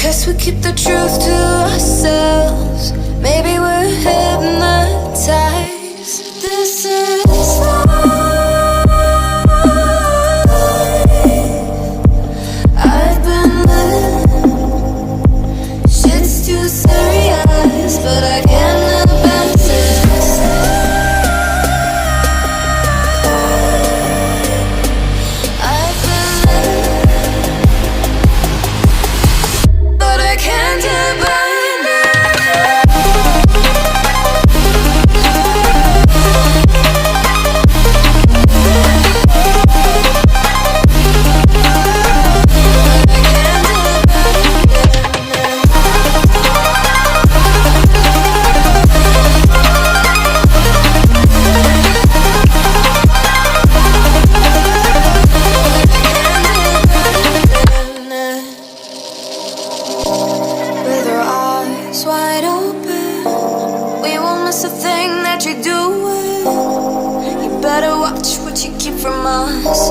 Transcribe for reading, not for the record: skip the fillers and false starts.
Guess we keep the truth to ourselves. Maybe we're hypnotized. This is life. I've been living. Shit's too serious, but I can't live past this. I've been living, but I can't abandon it. With our eyes wide open, we won't miss a thing that you're doing. You better watch what you keep from us.